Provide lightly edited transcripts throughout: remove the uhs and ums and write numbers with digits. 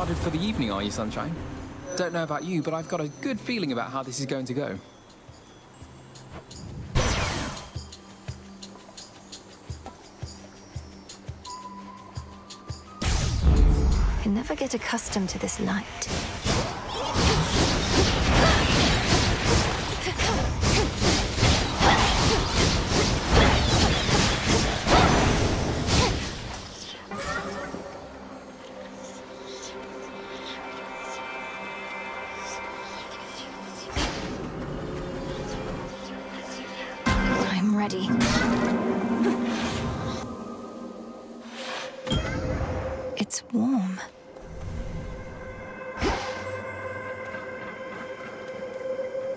excited for the evening, are you, Sunshine? Don't know about you, but I've got a good feeling about how this is going to go. I never get accustomed to this light. I'm ready. It's warm.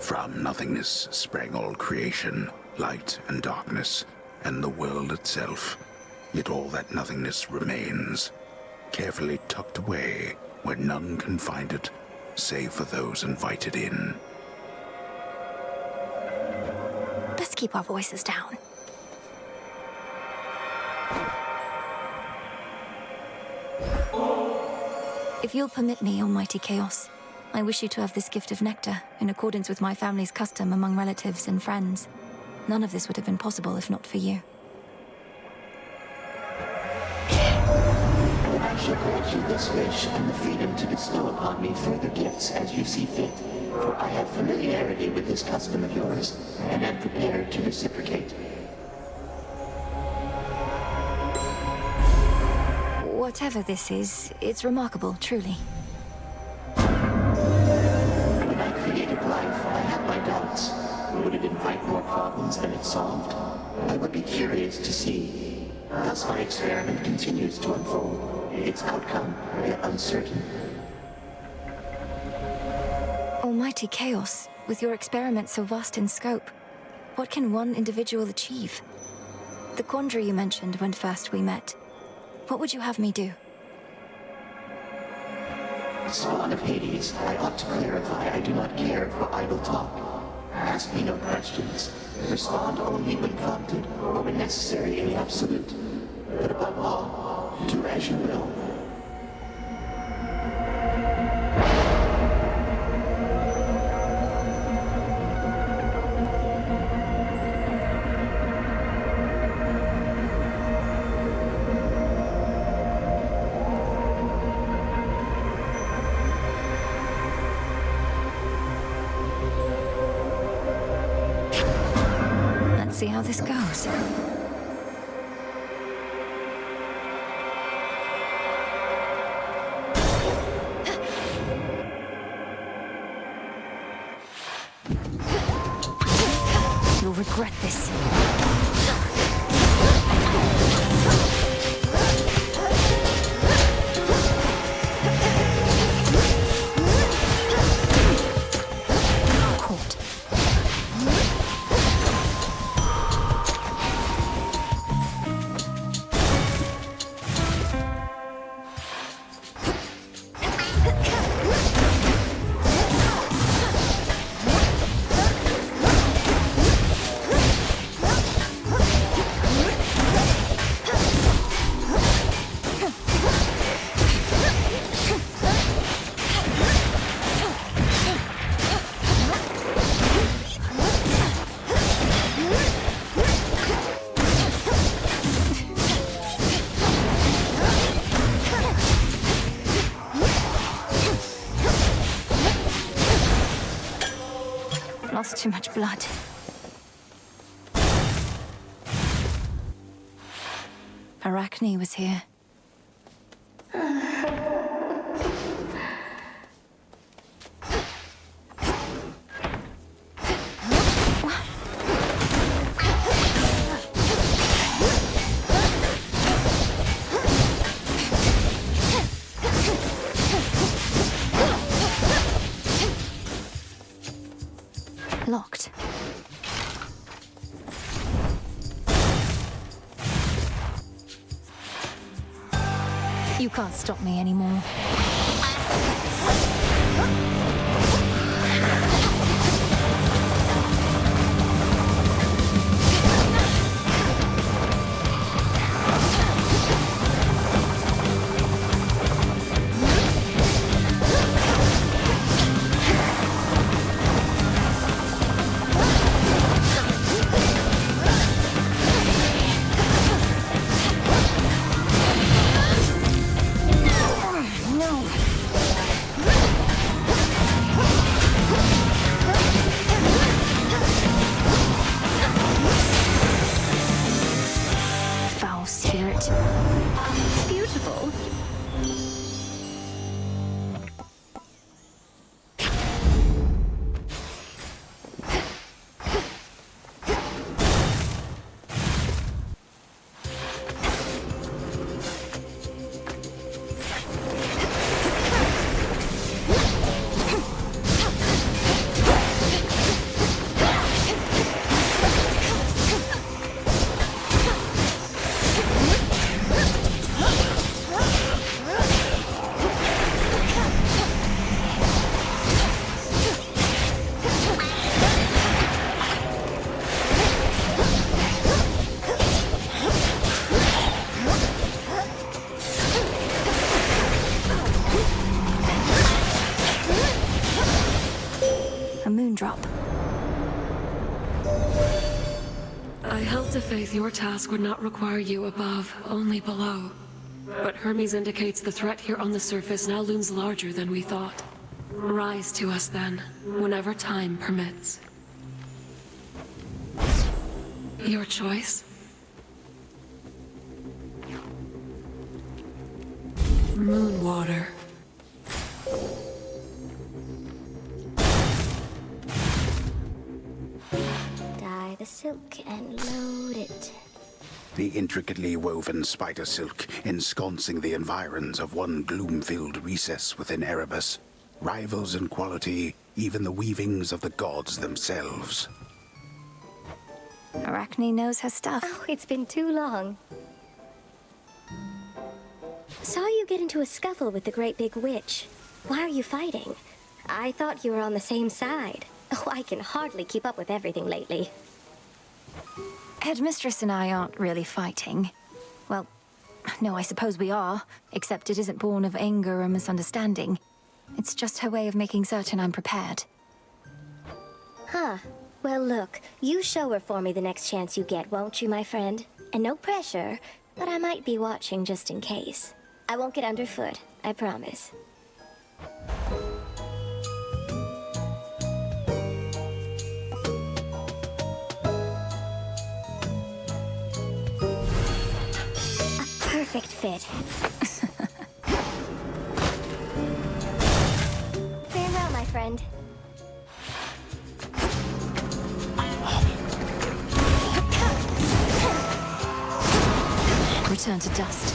From nothingness sprang all creation, light and darkness, and the world itself. Yet all that nothingness remains, carefully tucked away where none can find it, save for those invited in. Let's keep our voices down. If you'll permit me, Almighty Chaos, I wish you to have this gift of nectar, in accordance with my family's custom among relatives and friends. None of this would have been possible if not for you. I shall grant you this wish and the freedom to bestow upon me further gifts as you see fit, for I have familiarity with this custom of yours, and am prepared to reciprocate. Whatever this is, it's remarkable, truly. When I created life, I had my doubts. Would it invite more problems than it solved? I would be curious to see. Thus my experiment continues to unfold, its outcome yet uncertain. Almighty Chaos, with your experiment so vast in scope, what can one individual achieve? The quandary you mentioned when first we met. What would you have me do? Spawn of Hades, I ought to clarify I do not care for idle talk. Ask me no questions. Respond only when prompted or when necessary in the absolute. But above all, do as you will. Let's see how this goes. You'll regret this. Caught. Lost too much blood. Arachne was here. Locked. You can't stop me anymore. drop. I held to faith your task would not require you above, only below. But Hermes indicates the threat here on the surface now looms larger than we thought. Rise to us then, whenever time permits. Your choice? Moonwater. Dye the silk and load it. The intricately woven spider silk ensconcing the environs of one gloom-filled recess within Erebus rivals in quality even the weavings of the gods themselves. Arachne knows her stuff. Oh, it's been too long. Saw you get into a scuffle with the great big witch. Why are you fighting? I thought you were on the same side. Oh, I can hardly keep up with everything lately. Headmistress and I aren't really fighting. Well, no, I suppose we are, except it isn't born of anger or misunderstanding. It's just her way of making certain I'm prepared. Huh. Well, look, you show her for me the next chance you get, won't you, my friend? And no pressure, but I might be watching just in case. I won't get underfoot, I promise. Perfect fit. Farewell, my friend. Return to dust.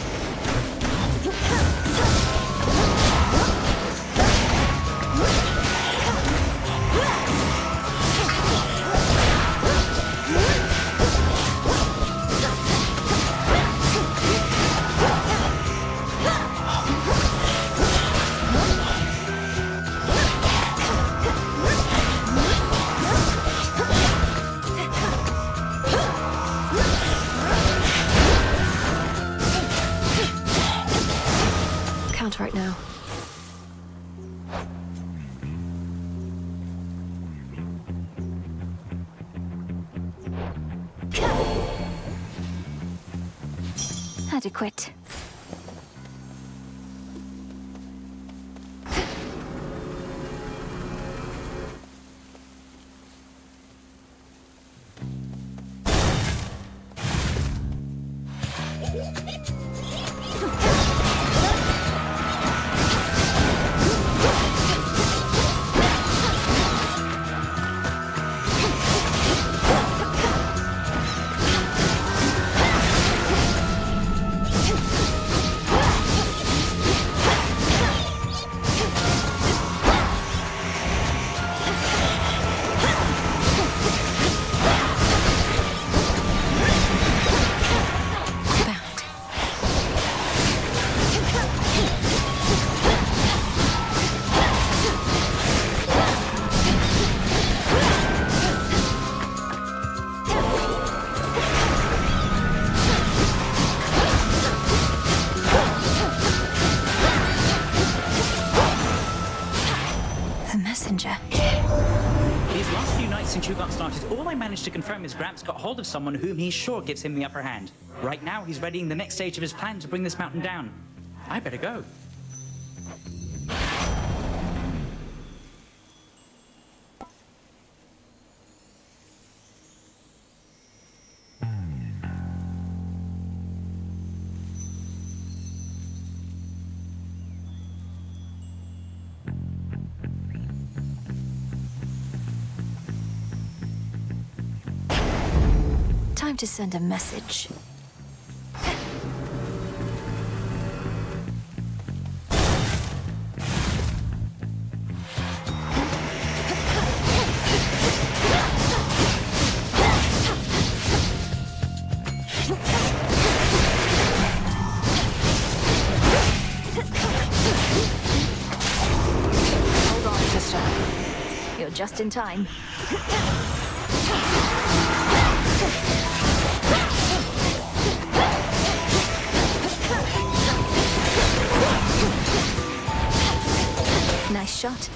Right now. Adequate. Since you got started, all I managed to confirm is Gramps got hold of someone whom he's sure gives him the upper hand. Right now, he's readying the next stage of his plan to bring this mountain down. I better go. Time to send a message. Hold on, sister. You're just in time. Nice shot.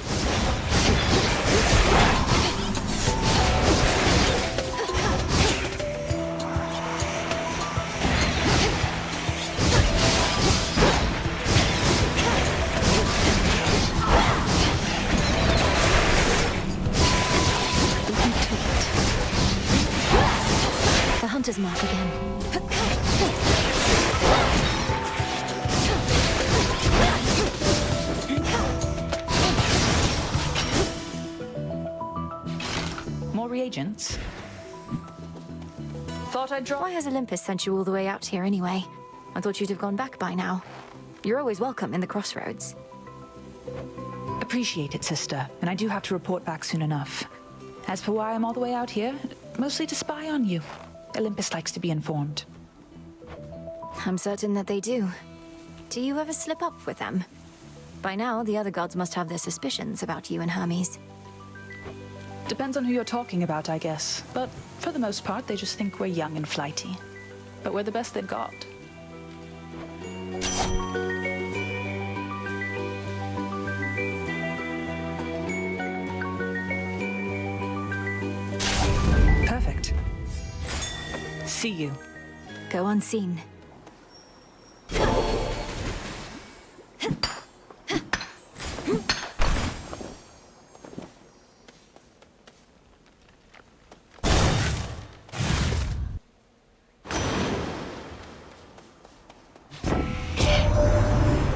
mark again. More reagents? Thought I'd drop. Why has Olympus sent you all the way out here anyway? I thought you'd have gone back by now. You're always welcome in the crossroads. Appreciate it, sister, and I do have to report back soon enough. As for why I'm all the way out here, mostly to spy on you. Olympus likes to be informed. I'm certain that they do. Do you ever slip up with them? By now, the other gods must have their suspicions about you and Hermes. Depends on who you're talking about, I guess. But for the most part, they just think we're young and flighty. But we're the best they've got. Perfect. See you. Go unseen.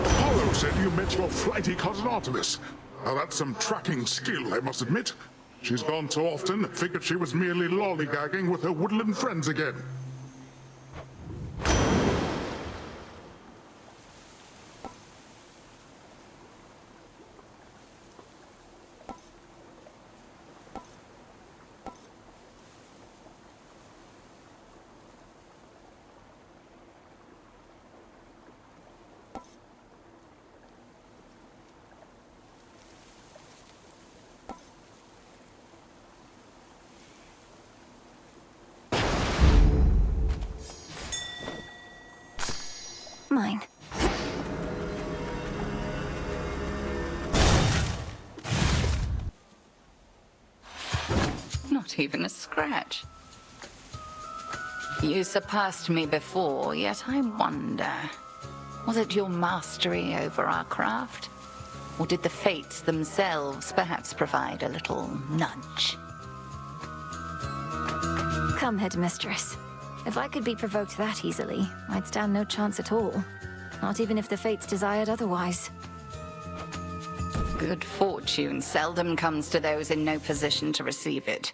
Apollo said you met your flighty cousin Artemis. Now that's some tracking skill, I must admit. She's gone so often, figured she was merely lollygagging with her woodland friends again. Mine. Not even a scratch. You surpassed me before, yet I wonder, was it your mastery over our craft? Or did the fates themselves perhaps provide a little nudge? Come, headmistress. If I could be provoked that easily, I'd stand no chance at all. Not even if the fates desired otherwise. Good fortune seldom comes to those in no position to receive it.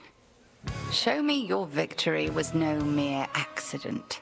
Show me your victory was no mere accident.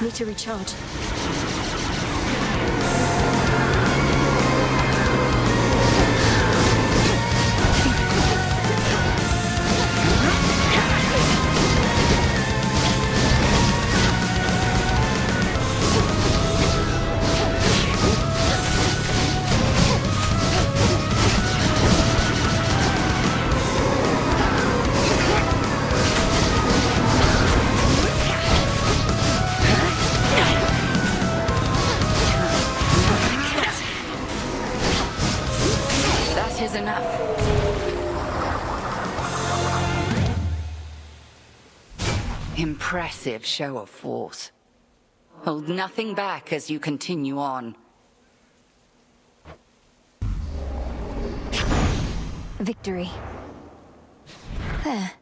need to recharge. That is enough. Impressive show of force. Hold nothing back as you continue on. Victory. There.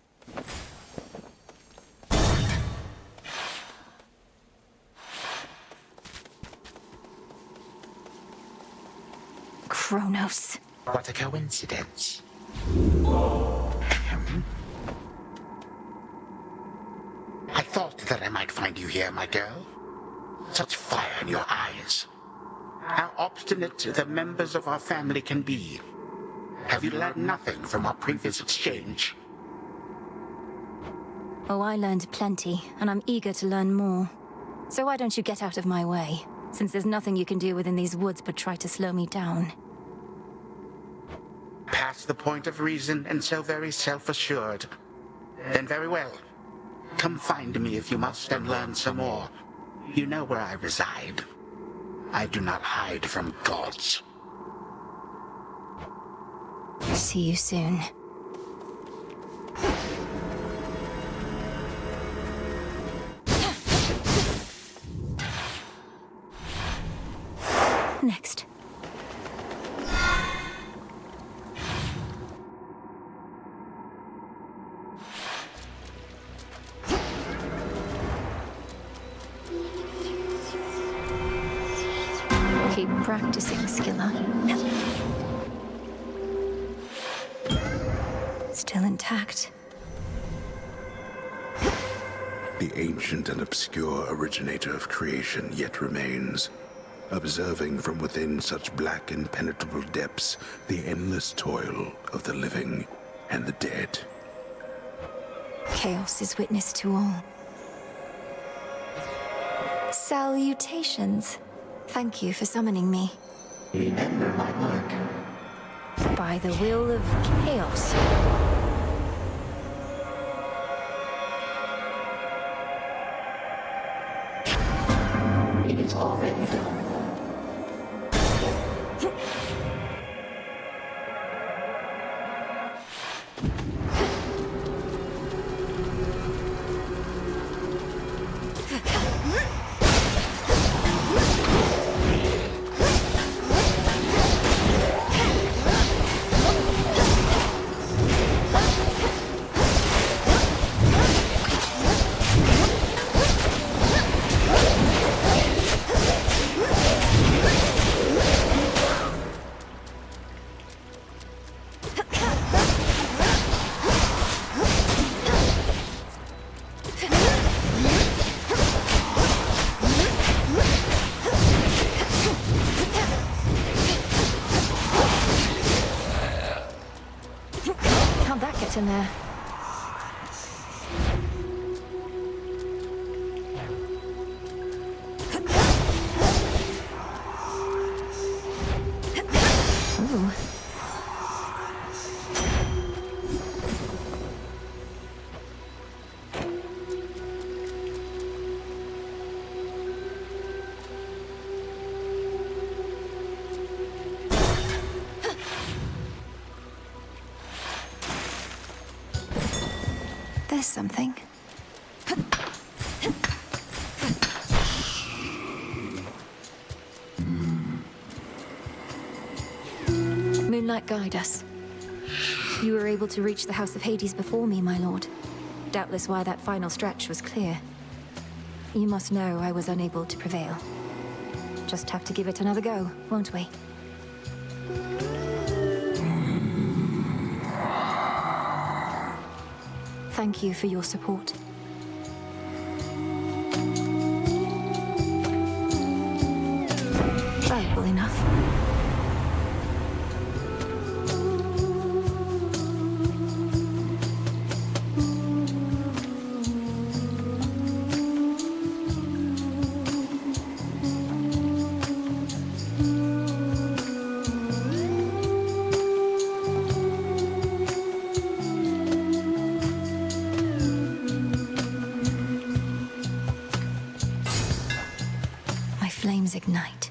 Kronos. What a coincidence. I thought that I might find you here, my girl. Such fire in your eyes. How obstinate the members of our family can be. Have you learned nothing from our previous exchange? Oh, I learned plenty, and I'm eager to learn more. So why don't you get out of my way, since there's nothing you can do within these woods but try to slow me down. Past the point of reason and so very self-assured. Then very well. Come find me if you must and learn some more. You know where I reside. I do not hide from gods. See you soon. Next. Keep practicing, Skilla. Still intact. The ancient and obscure originator of creation yet remains, observing from within such black impenetrable depths the endless toil of the living and the dead. Chaos is witness to all. Salutations. Thank you for summoning me. Remember my mark. By the will of Chaos. It is already done. How'd that get in there? Ooh. There's something. Moonlight, guide us. You were able to reach the House of Hades before me, my lord. Doubtless why that final stretch was clear. You must know I was unable to prevail. Just have to give it another go, won't we? Thank you for your support. ignite.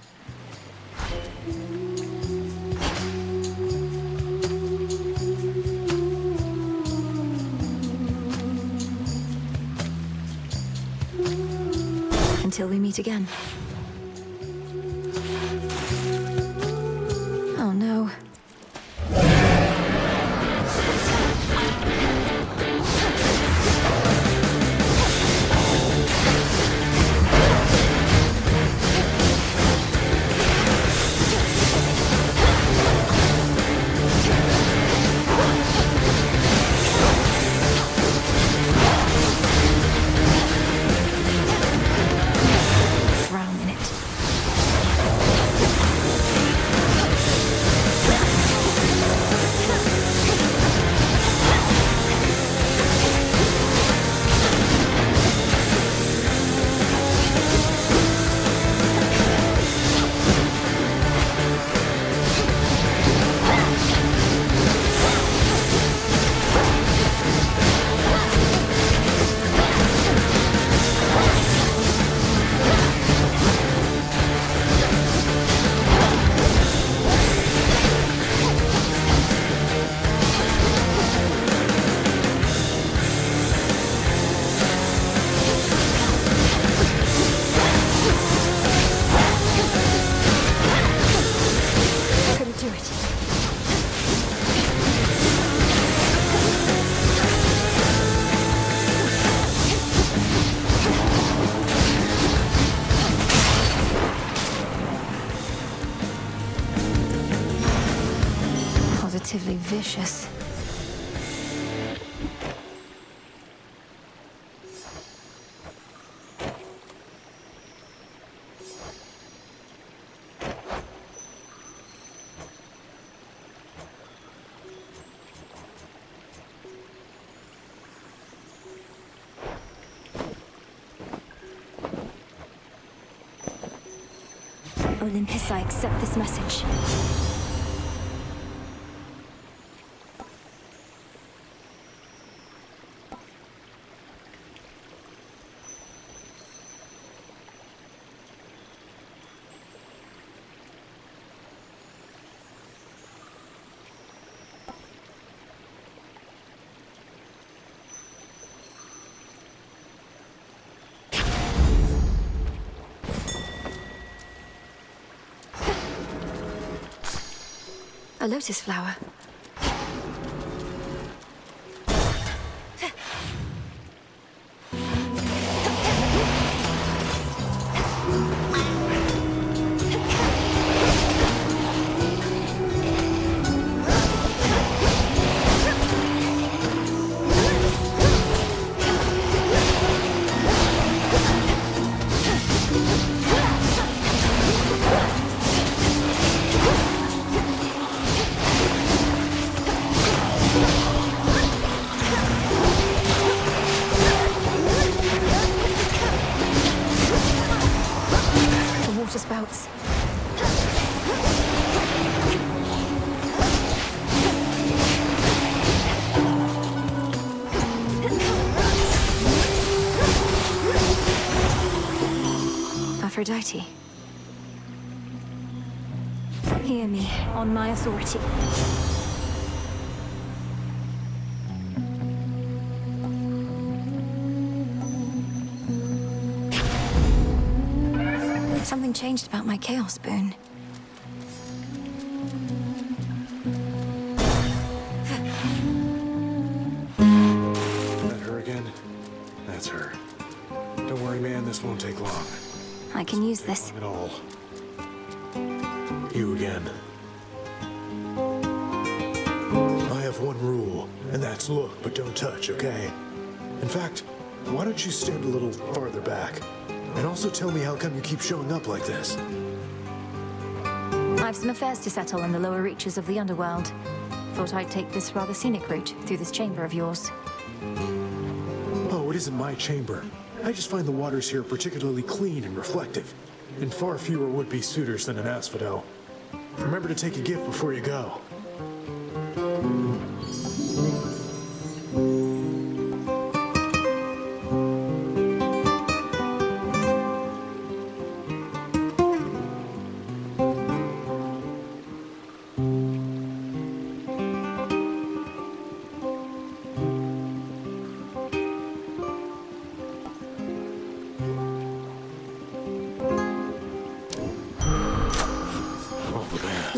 Until we meet again. Oh no. Drown in it. Couldn't do it. Positively vicious. Olympus, I accept this message. A lotus flower. The water spouts. Aphrodite. Hear me, on my authority. Something changed about my Chaos Boon. That her again? That's her. Don't worry, man, this won't take long. I can use this. At all. You again. I have one rule, and that's look, but don't touch, okay? In fact, why don't you stand a little farther back? And also tell me how come you keep showing up like this? I've some affairs to settle in the lower reaches of the underworld. Thought I'd take this rather scenic route through this chamber of yours. Oh, it isn't my chamber. I just find the waters here particularly clean and reflective, and far fewer would-be suitors than an asphodel. Remember to take a gift before you go.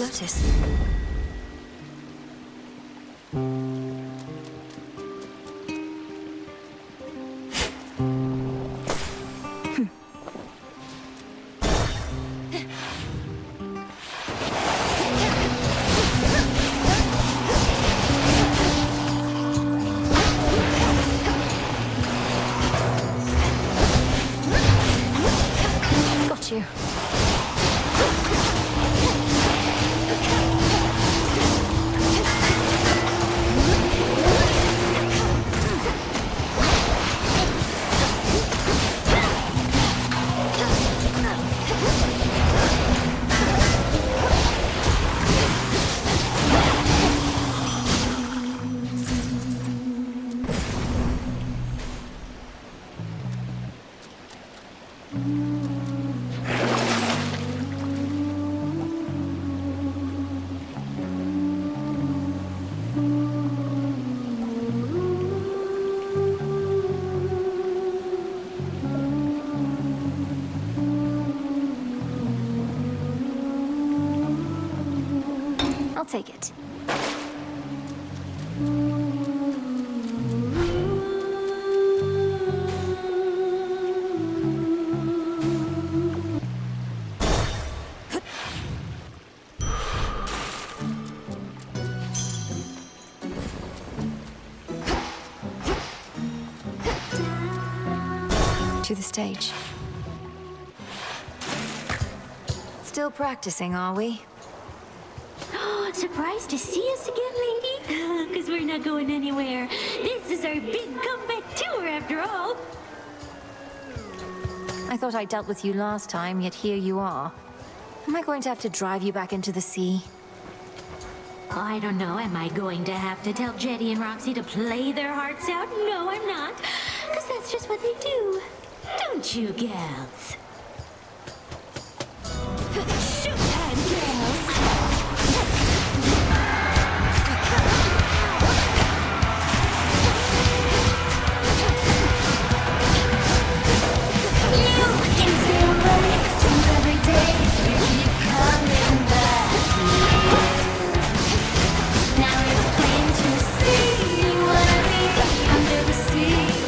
notice. Got you. I'll take it. To the stage. Still practicing, are we? Surprised to see us again, lady? Because we're not going anywhere. This is our big comeback tour, after all. I thought I dealt with you last time, yet here you are. Am I going to have to drive you back into the sea? Oh, I don't know. Am I going to have to tell Jetty and Roxy to play their hearts out? No, I'm not. Because that's just what they do. Don't you, gals? Showtime, gals!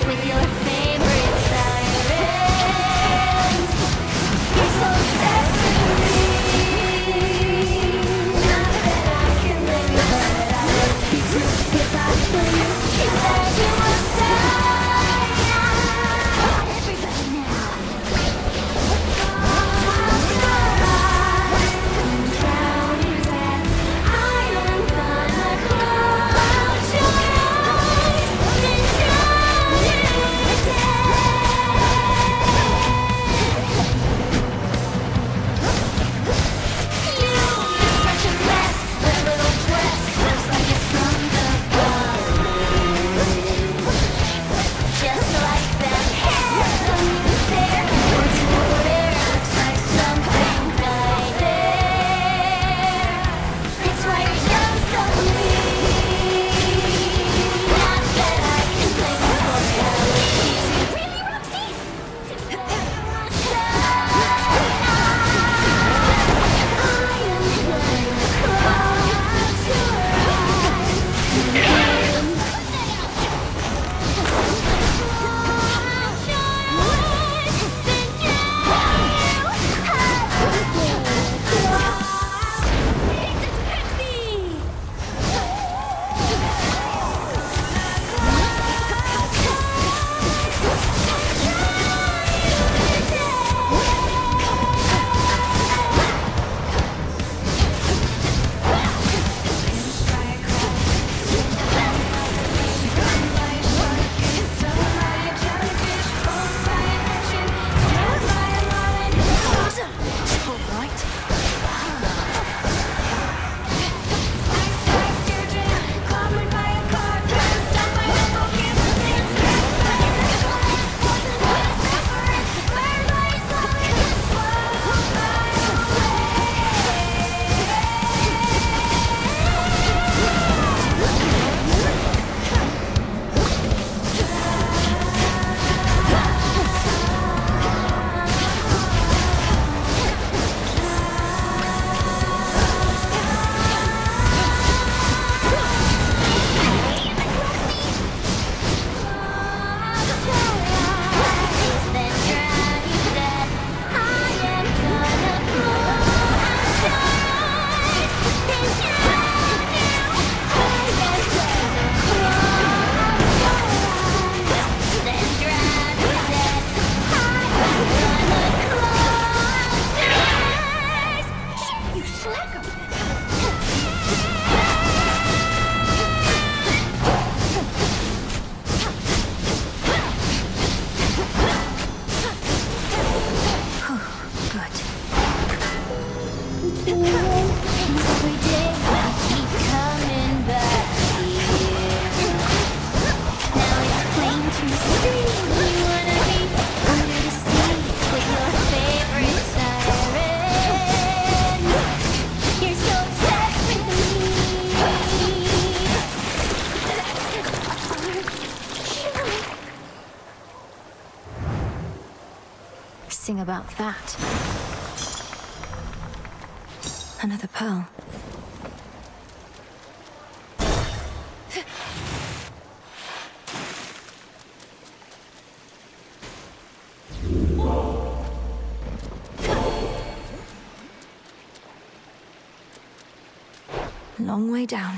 With your favorite sirens. You're so obsessed with me. guessing about that. Another pearl. Long way down.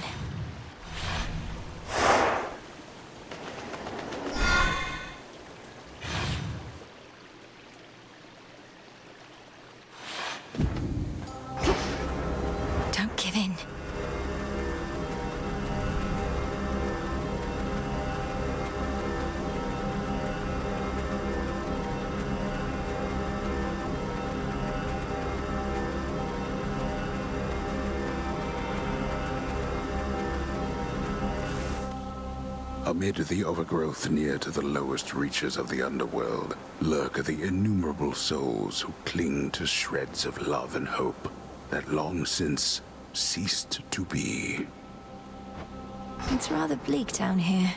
Don't give in. Amid the overgrowth near to the lowest reaches of the underworld lurk the innumerable souls who cling to shreds of love and hope that long since ceased to be. It's rather bleak down here.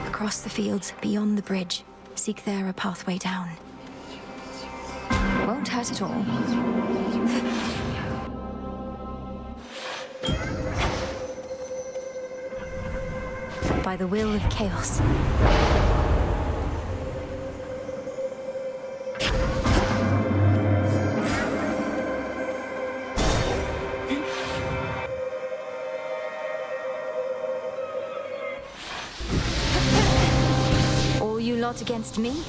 Across the fields, beyond the bridge. Seek there a pathway down. Won't hurt at all. By the will of chaos. Lot against me?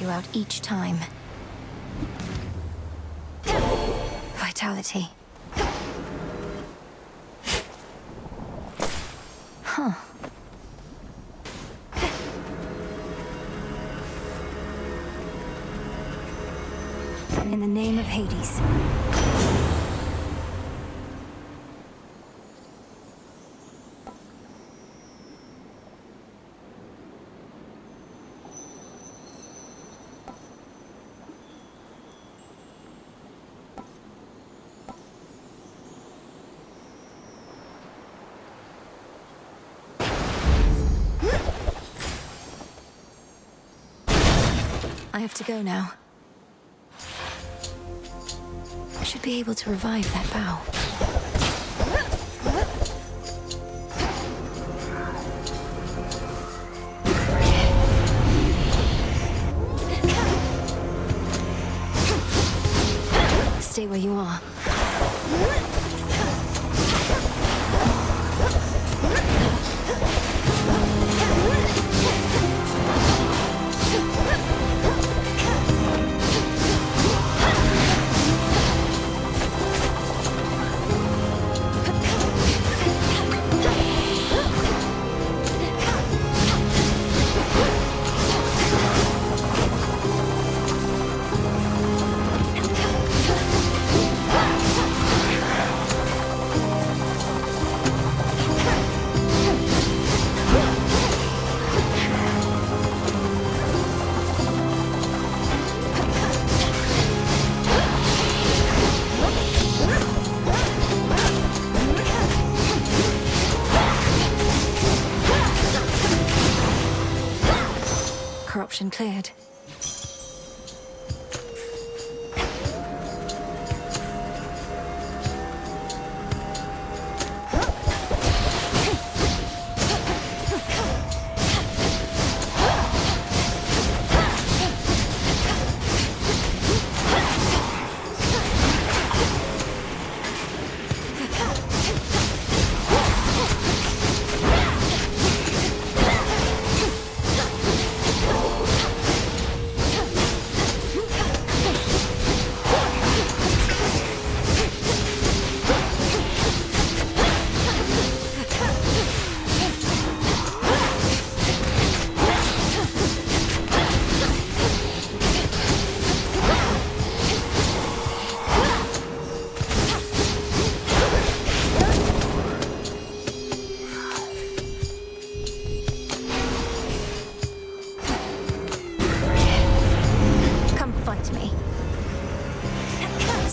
You out each time. Vitality. Hades. I have to go now. I should be able to revive that bow. Stay where you are. Corruption cleared.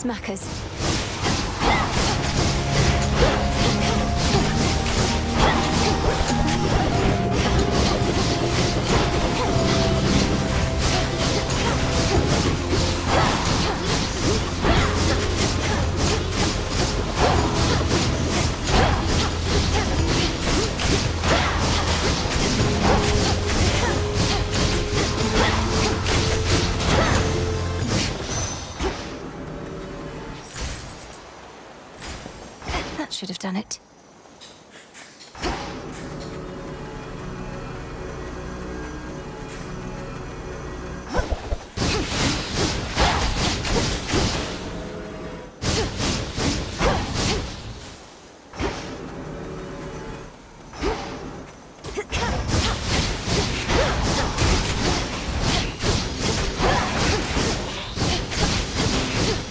Smackers. That should have done it.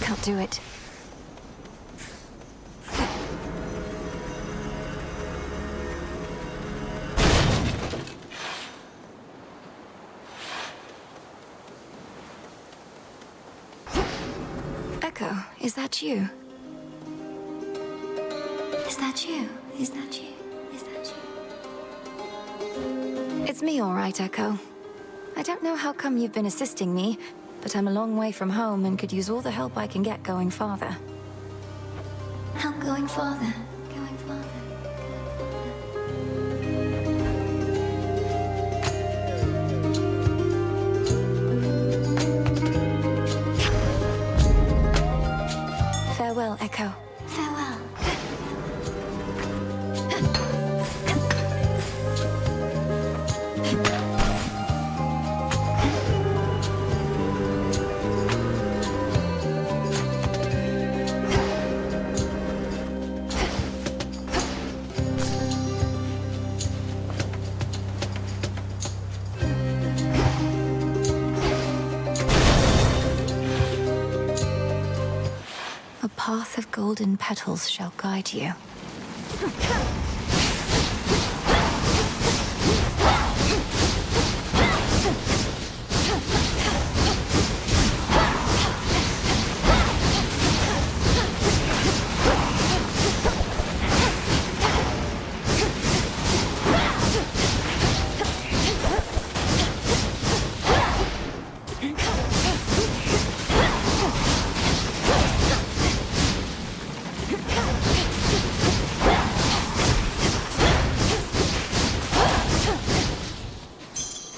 Can't do it. Echo, is that you? Is that you? Is that you? Is that you? It's me, all right, Echo. I don't know how come you've been assisting me, but I'm a long way from home and could use all the help I can get going farther. Help going farther. Going farther. Farewell, Echo. Farewell. A path of golden petals shall guide you.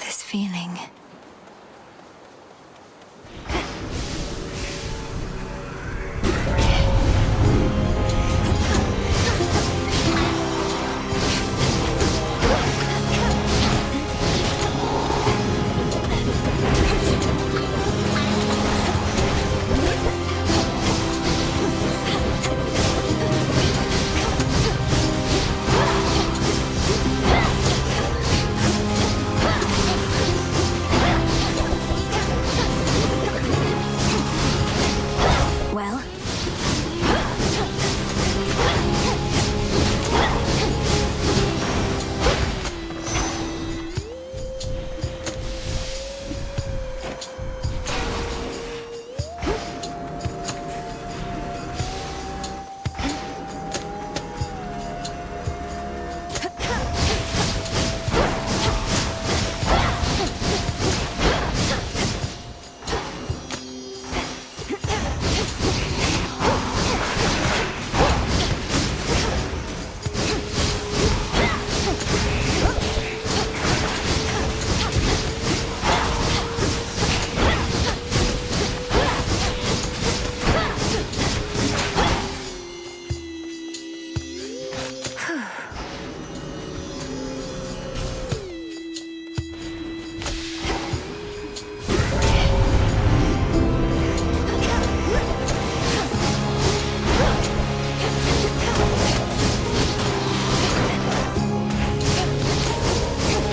This feeling. Well?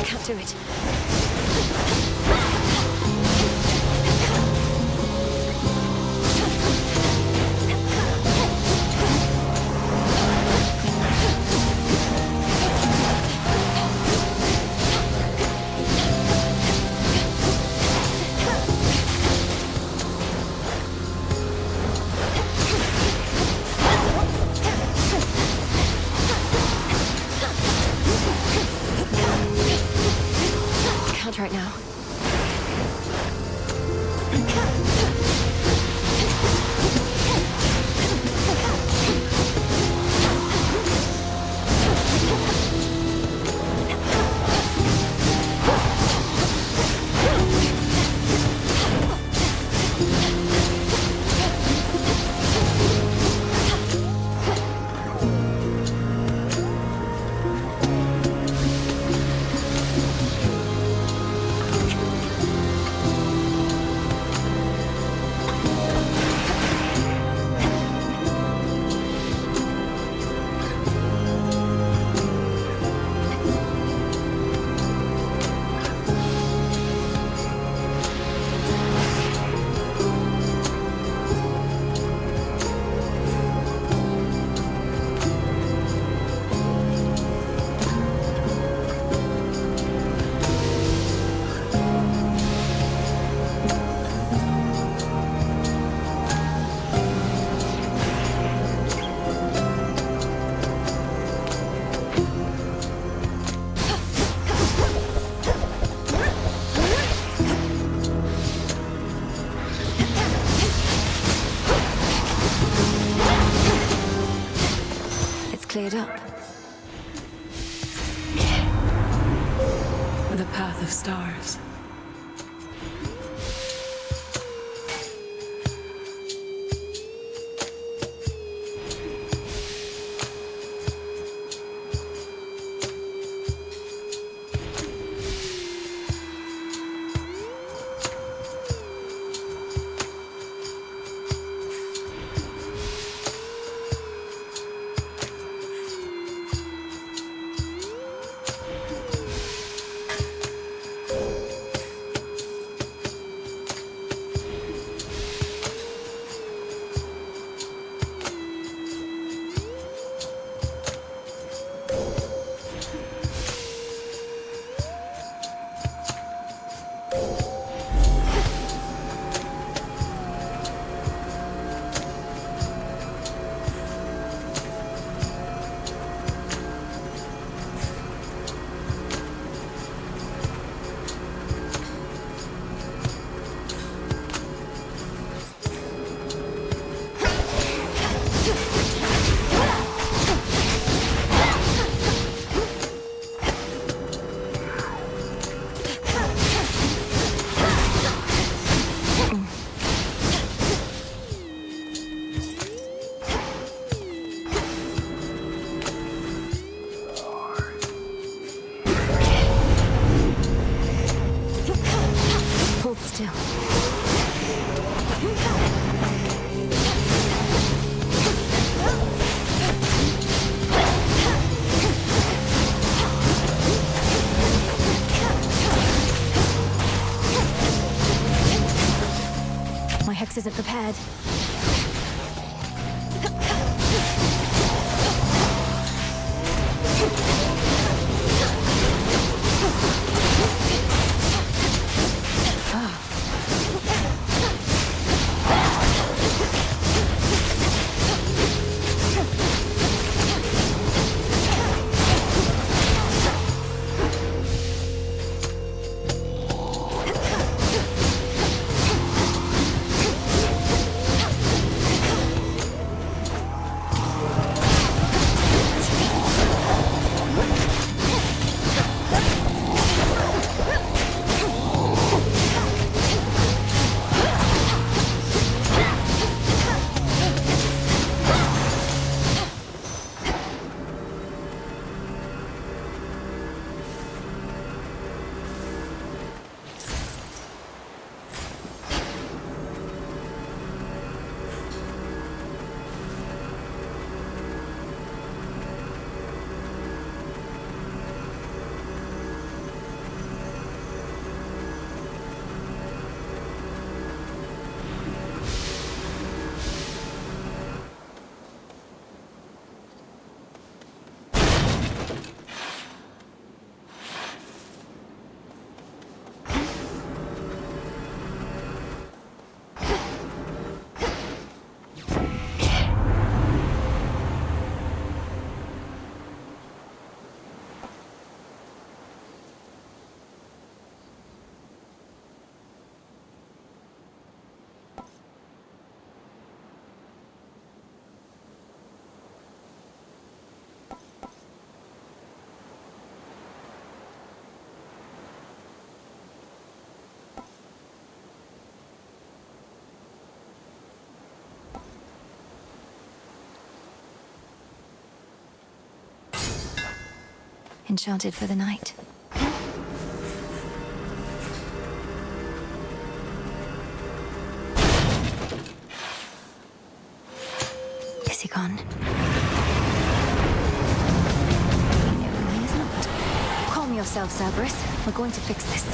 Can't do it. Can't right now. Cleared up. The path of stars. ahead. Enchanted for the night. Is he gone? No, he is not. Calm yourself, Cerberus. We're going to fix this.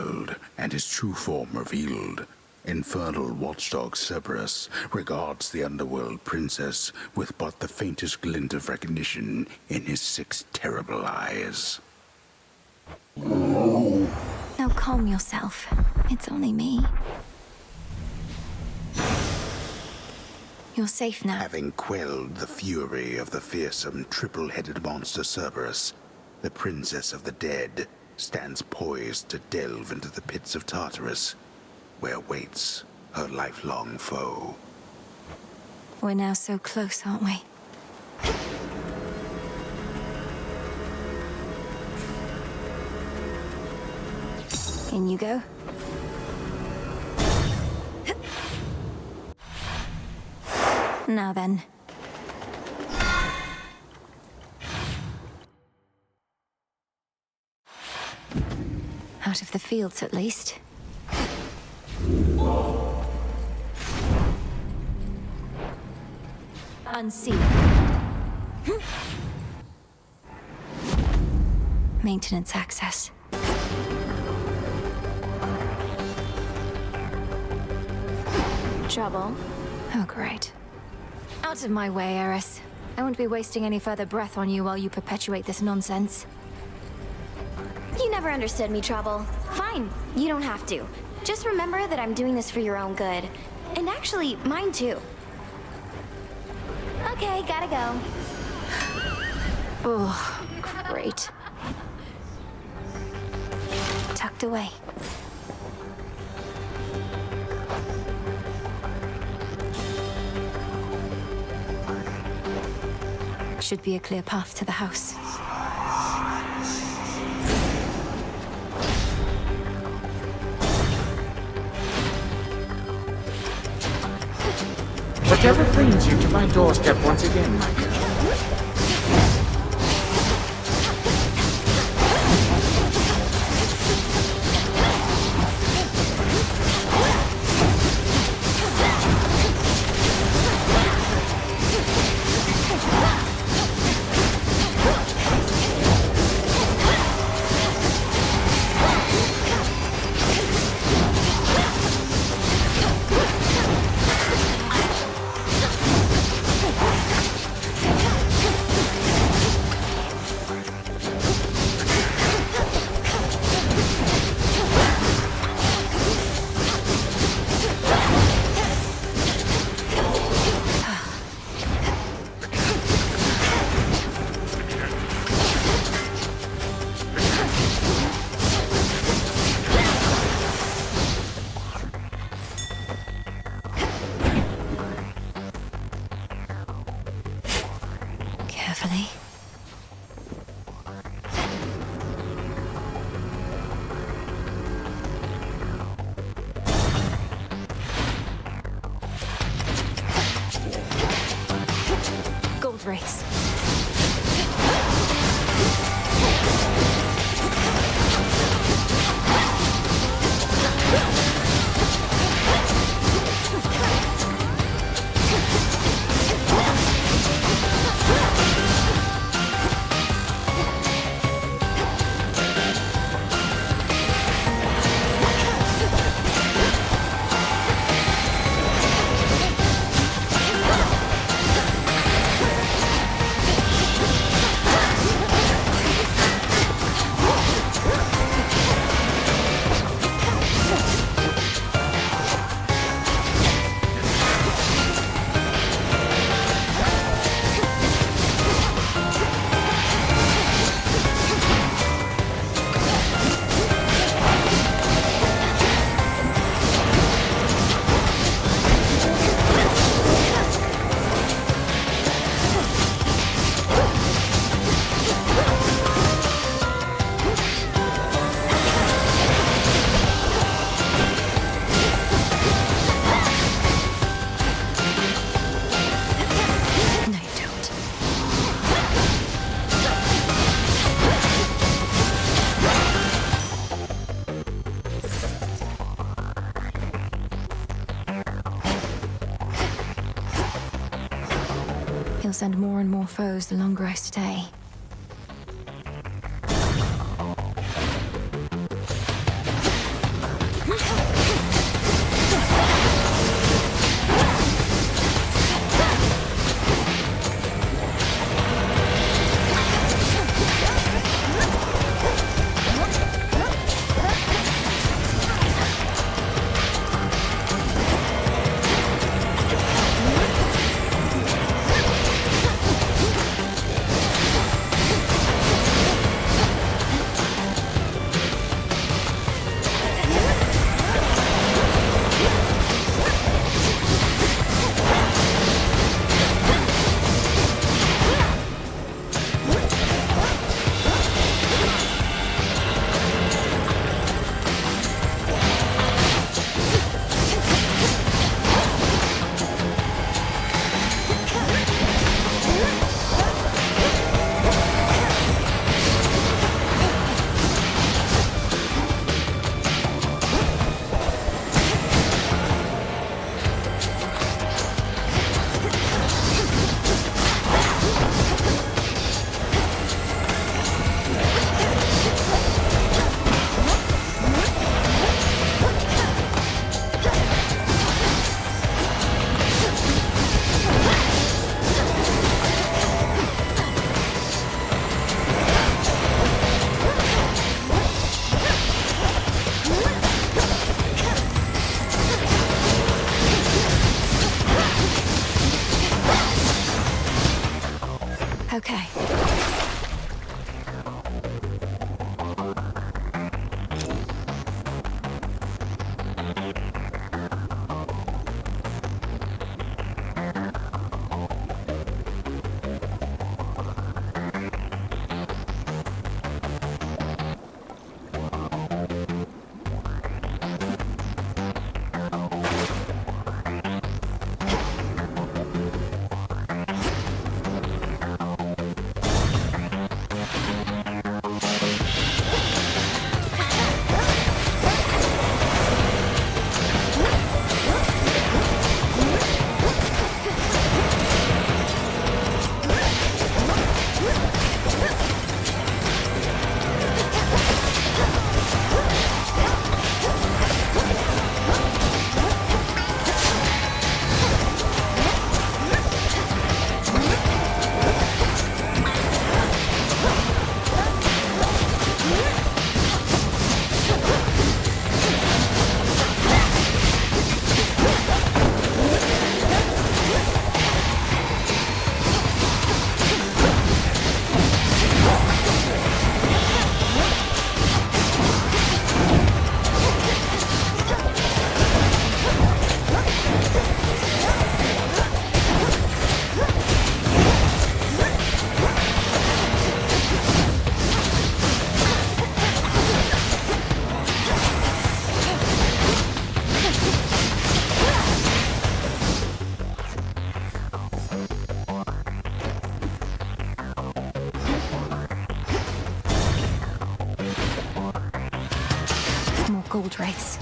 world and his true form revealed, infernal watchdog Cerberus regards the underworld princess with but the faintest glint of recognition in his 6 terrible eyes. Now calm yourself. It's only me. You're safe now. Having quelled the fury of the fearsome triple-headed monster Cerberus, the princess of the dead stands poised to delve into the pits of Tartarus, where waits her lifelong foe. We're now so close, aren't we? In you go. Now then. Out of the fields, at least. Unseen. Maintenance access. Trouble? Oh, great. Out of my way, Eris. I won't be wasting any further breath on you while you perpetuate this nonsense. You never understood me, Trouble. Fine, you don't have to. Just remember that I'm doing this for your own good. And actually, mine too. Okay, gotta go. Oh, great. Tucked away. Should be a clear path to the house. Whatever brings you to my doorstep once again, my girl? Carefully. Gold race. He'll send more and more foes the longer I stay. Okay. More gold rays.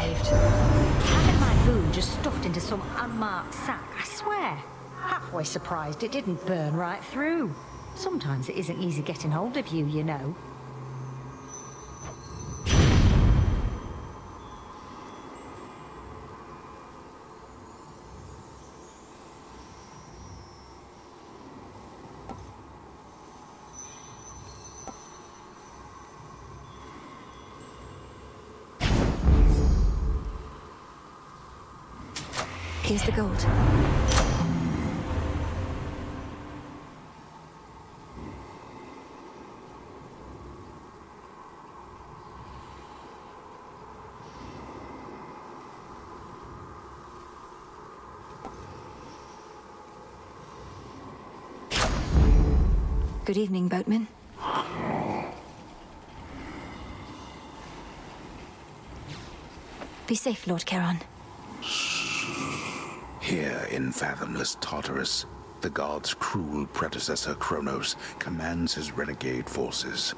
saved. Having my food just stuffed into some unmarked sack, I swear. Halfway surprised it didn't burn right through. Sometimes it isn't easy getting hold of you, you know. Here's the gold. Good evening, boatman. Be safe, Lord Charon. Here in fathomless Tartarus, the god's cruel predecessor Kronos commands his renegade forces,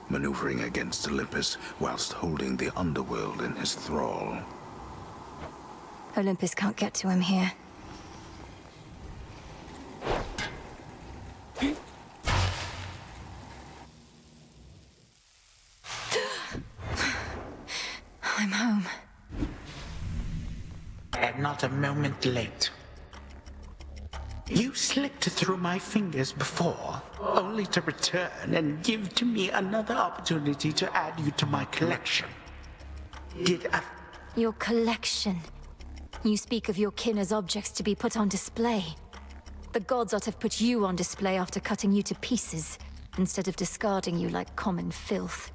maneuvering against Olympus whilst holding the underworld in his thrall. Olympus can't get to him here. I'm home. And not a moment late. You slipped through my fingers before, only to return and give to me another opportunity to add you to my collection. Did I... Your collection. You speak of your kin as objects to be put on display. The gods ought to have put you on display after cutting you to pieces, instead of discarding you like common filth.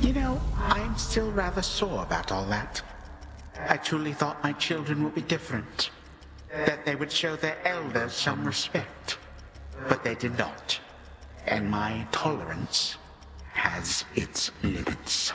You know, I'm still rather sore about all that. I truly thought my children would be different. That they would show their elders some respect. But they did not. And my tolerance has its limits.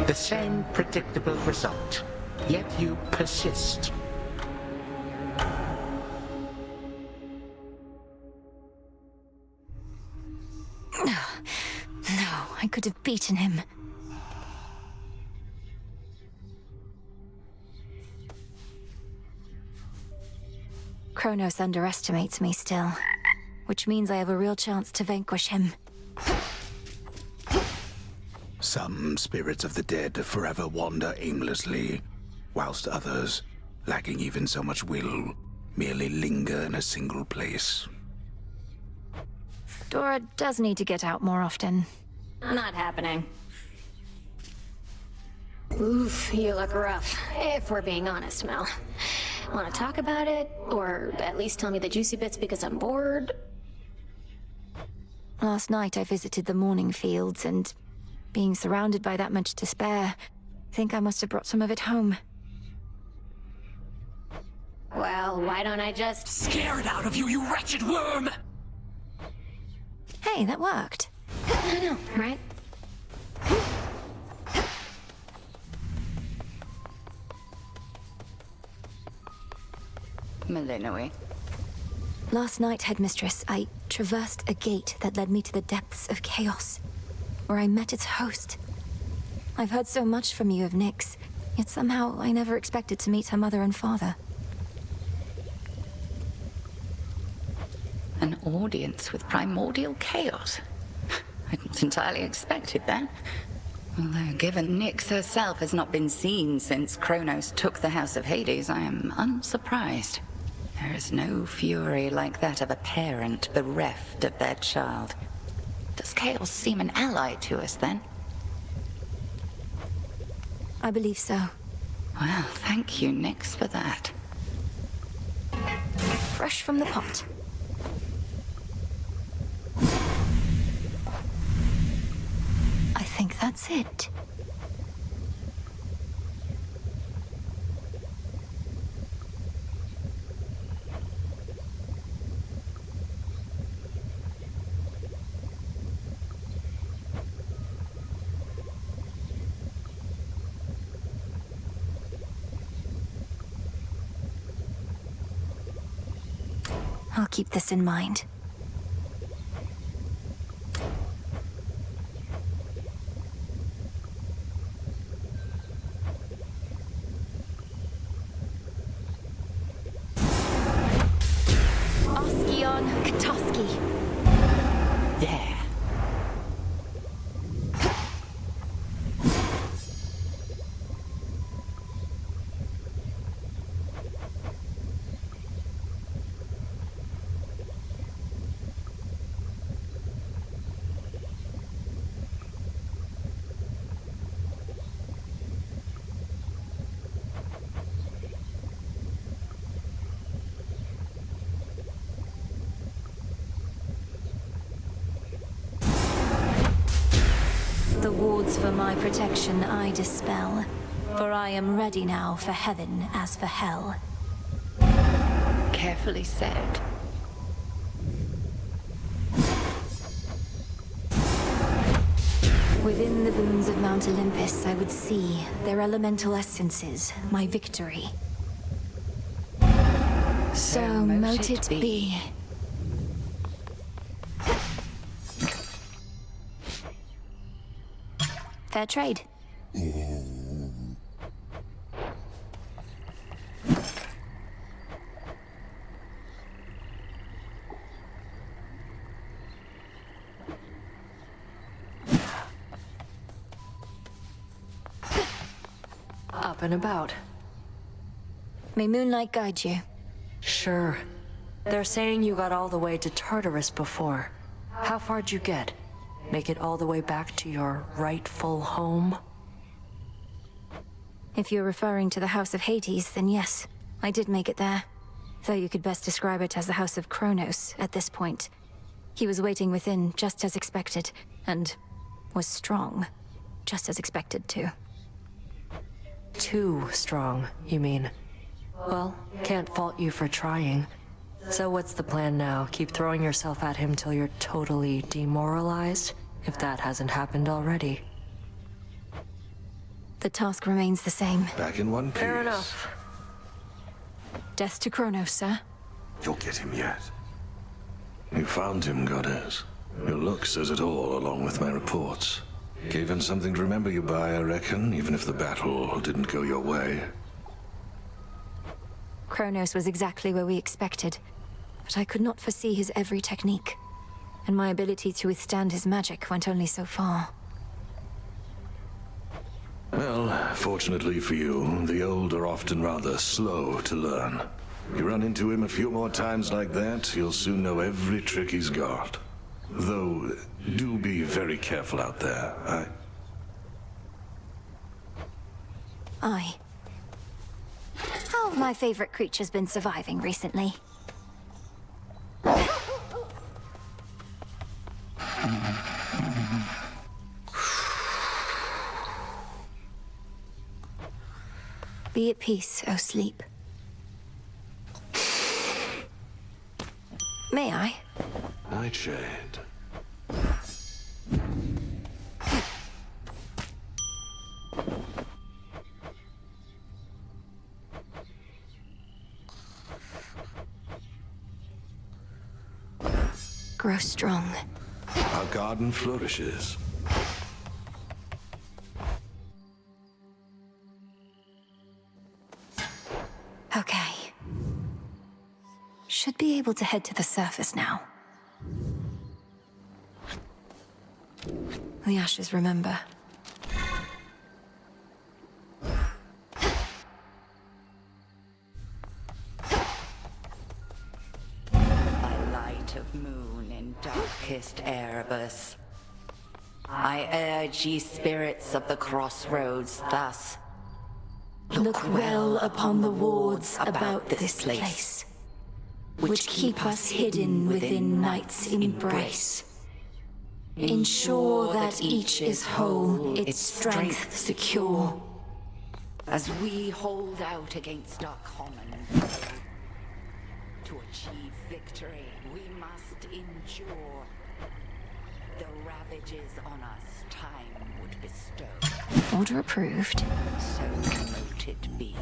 The same predictable result, yet you persist. No, I could have beaten him. Kronos underestimates me still, which means I have a real chance to vanquish him. Some spirits of the dead forever wander aimlessly, whilst others, lacking even so much will, merely linger in a single place. Dora does need to get out more often. Not happening. Oof, you look rough, if we're being honest, Mel. Want to talk about it? Or at least tell me the juicy bits because I'm bored? Last night I visited the mourning fields, and being surrounded by that much despair, I think I must have brought some of it home. Well, why don't I just... Scared out of you, you wretched worm! Hey, that worked. I know, right? Malinois. Last night, Headmistress, I traversed a gate that led me to the depths of chaos, where I met its host. I've heard so much from you of Nyx, yet somehow I never expected to meet her mother and father. An audience with primordial chaos. I'd not entirely expected that. Although, given Nyx herself has not been seen since Kronos took the House of Hades, I am unsurprised. There is no fury like that of a parent bereft of their child. Does chaos seem an ally to us, then? I believe so. Well, thank you, Nyx, for that. Fresh from the pot. I think that's it. I'll keep this in mind. Oskion Katoski. There. The wards for my protection I dispel, for I am ready now for heaven as for hell. Carefully said. Within the boons of Mount Olympus, I would see their elemental essences, my victory. So mote it be. Fair trade. Up and about. May moonlight guide you. Sure. They're saying you got all the way to Tartarus before. How far'd you get? Make it all the way back to your rightful home? If you're referring to the House of Hades, then yes, I did make it there. Though you could best describe it as the House of Kronos at this point. He was waiting within, just as expected, and was strong, just as expected too. Too strong, you mean? Well, can't fault you for trying. So what's the plan now? Keep throwing yourself at him till you're totally demoralized? If that hasn't happened already. The task remains the same. Back in one piece. Fair enough. Death to Kronos, sir. You'll get him yet. You found him, Goddess. Your look says it all, along with my reports. Gave him something to remember you by, I reckon, even if the battle didn't go your way. Kronos was exactly where we expected, but I could not foresee his every technique, and my ability to withstand his magic went only so far. Well, fortunately for you, the old are often rather slow to learn. You run into him a few more times like that, you'll soon know every trick he's got. Though, do be very careful out there. Aye. How have my favorite creatures been surviving recently? Be at peace, O sleep. May I? Nightshade. Grow strong. Our garden flourishes. Okay. Should be able to head to the surface now. The ashes remember. By light of moon in darkest Erebus, I urge ye spirits of the crossroads thus. Look well upon the wards about this place, which keep us hidden within night's embrace. Ensure that each is whole, its strength secure. As we hold out against our common foe, to achieve victory, we must endure the ravages on us time would bestow. Order approved. So mote it be.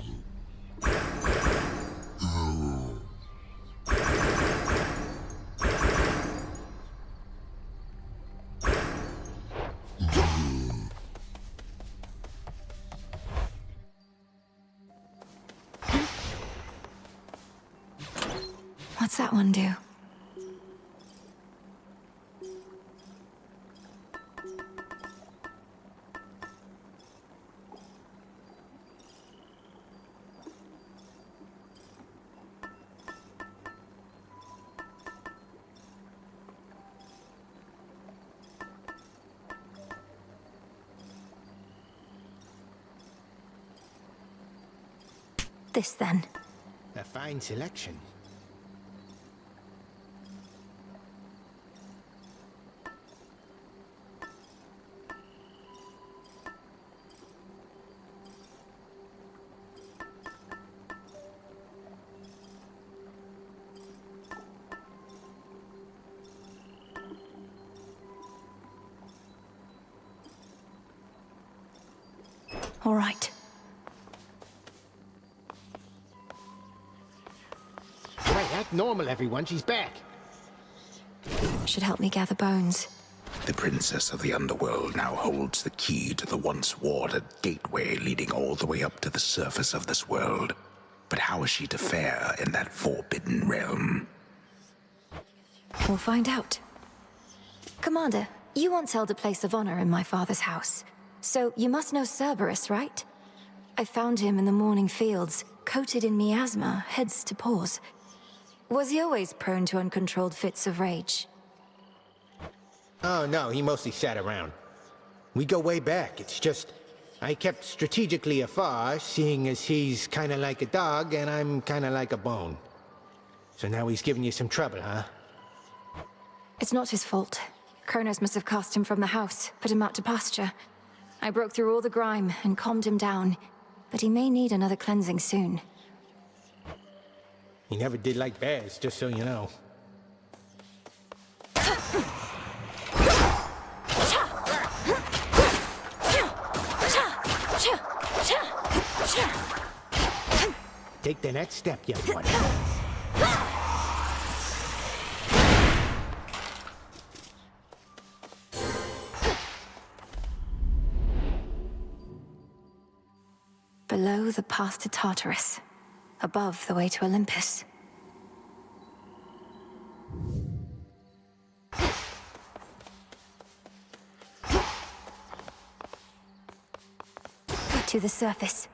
What's that one do? This then. A fine selection. All right. Right, act normal, everyone. She's back. Should help me gather bones. The princess of the underworld now holds the key to the once warded gateway leading all the way up to the surface of this world. But how is she to fare in that forbidden realm? We'll find out. Commander, you once held a place of honor in my father's house. So you must know Cerberus, right? I found him in the morning fields, coated in miasma, heads to paws. Was he always prone to uncontrolled fits of rage? Oh, no, he mostly sat around. We go way back. It's just, I kept strategically afar, seeing as he's kinda like a dog and I'm kinda like a bone. So now he's giving you some trouble, huh? It's not his fault. Kronos must have cast him from the house, put him out to pasture. I broke through all the grime and calmed him down, but he may need another cleansing soon. He never did like bears, just so you know. Take the next step, young one. Below, the path to Tartarus. Above, the way to Olympus. To the surface.